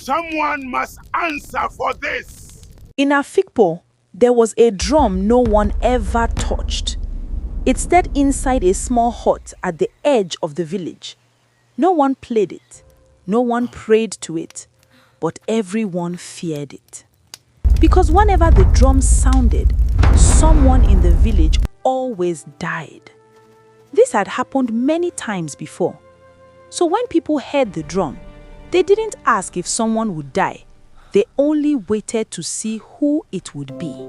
Someone must answer for this. In Afikpo, there was a drum no one ever touched. It stayed inside a small hut at the edge of the village. No one played it, no one prayed to it, but everyone feared it. Because whenever the drum sounded, someone in the village always died. This had happened many times before. So when people heard the drum, they didn't ask if someone would die. They only waited to see who it would be.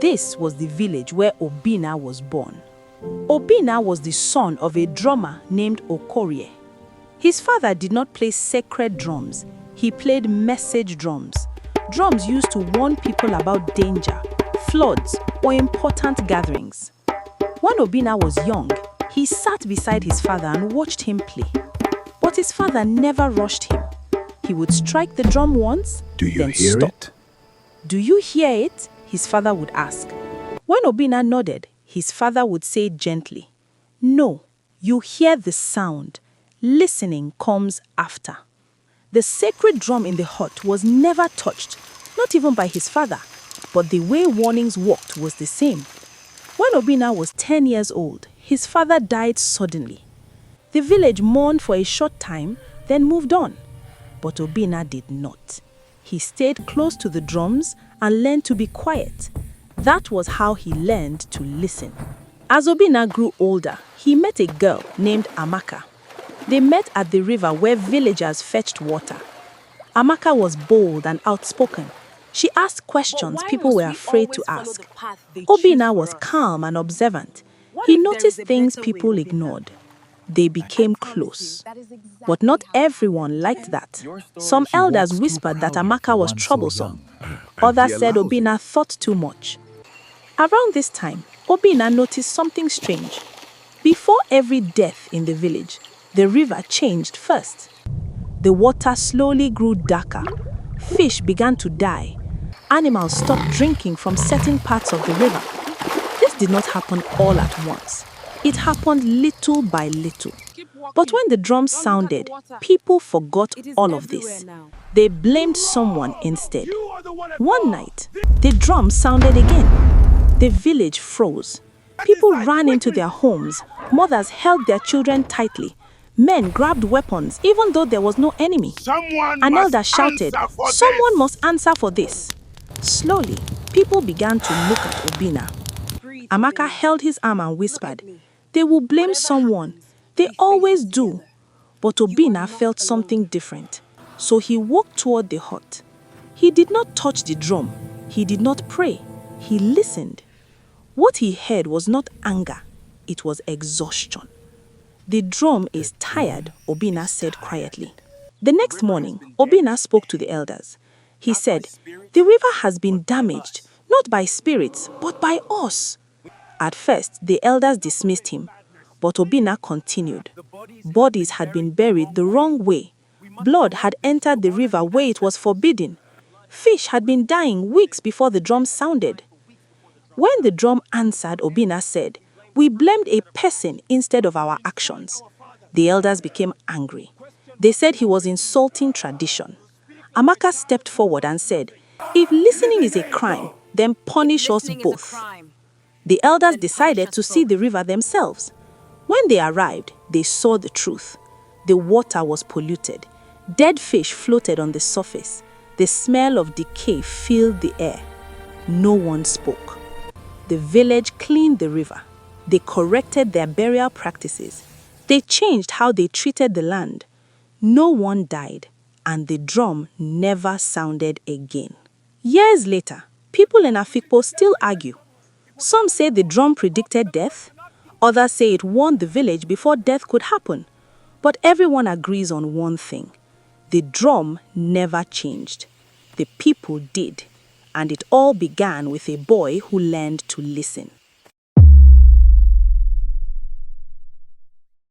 This was the village where Obinna was born. Obinna was the son of a drummer named Okorie. His father did not play sacred drums. He played message drums. Drums used to warn people about danger, floods, or important gatherings. When Obinna was young, he sat beside his father and watched him play. But his father never rushed him. He would strike the drum once, Do you then hear stop. it? Do you hear it? His father would ask. When Obinna nodded, his father would say gently, No, you hear the sound. Listening comes after. The sacred drum in the hut was never touched, not even by his father, but the way warnings worked was the same. When Obinna was 10 years old, his father died suddenly. The village mourned for a short time, then moved on. But Obinna did not. He stayed close to the drums and learned to be quiet. That was how he learned to listen. As Obinna grew older, he met a girl named Amaka. They met at the river where villagers fetched water. Amaka was bold and outspoken. She asked questions people were afraid to ask. Obinna was calm and observant. He noticed things people ignored. They became close. But not everyone liked that. Some elders whispered that Amaka was troublesome. Others said Obinna thought too much. Around this time, Obinna noticed something strange. Before every death in the village, the river changed first. The water slowly grew darker. Fish began to die. Animals stopped drinking from certain parts of the river. This did not happen all at once. It happened little by little. But when the drums sounded, people forgot all of this. They blamed someone instead. One night, the drums sounded again. The village froze. People ran into their homes. Mothers held their children tightly. Men grabbed weapons even though there was no enemy. An elder shouted, Someone must answer for this. Slowly, people began to look at Obinna. Amaka held his arm and whispered, They will blame someone. They always do. But Obinna felt something different. So he walked toward the hut. He did not touch the drum. He did not pray. He listened. What he heard was not anger. It was exhaustion. The drum is tired, Obinna said quietly. The next morning, Obinna spoke to the elders. He said, The river has been damaged, not by spirits, but by us. At first, the elders dismissed him, but Obinna continued. Bodies had been buried the wrong way. Blood had entered the river where it was forbidden. Fish had been dying weeks before the drum sounded. When the drum answered, Obinna said, We blamed a person instead of our actions. The elders became angry. They said he was insulting tradition. Amaka stepped forward and said, If listening is a crime, then punish us both. The elders decided to see the river themselves. When they arrived, they saw the truth. The water was polluted. Dead fish floated on the surface. The smell of decay filled the air. No one spoke. The village cleaned the river. They corrected their burial practices. They changed how they treated the land. No one died, and the drum never sounded again. Years later, people in Afikpo still argue. Some say the drum predicted death. Others say it warned the village before death could happen. But everyone agrees on one thing. The drum never changed. The people did. And it all began with a boy who learned to listen.